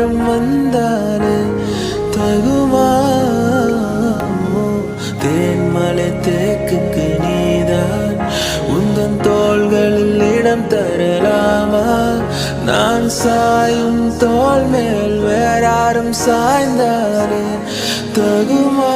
யாரும் வந்தாலே தகுமா? தேன்மலை தேக்குக்கு நீதான் உந்தன் தோள்களில் இடம் தரலாமா? நான் சாயும் தோள் மேல் வேறாரும் சாய்ந்தாலே தகுமா?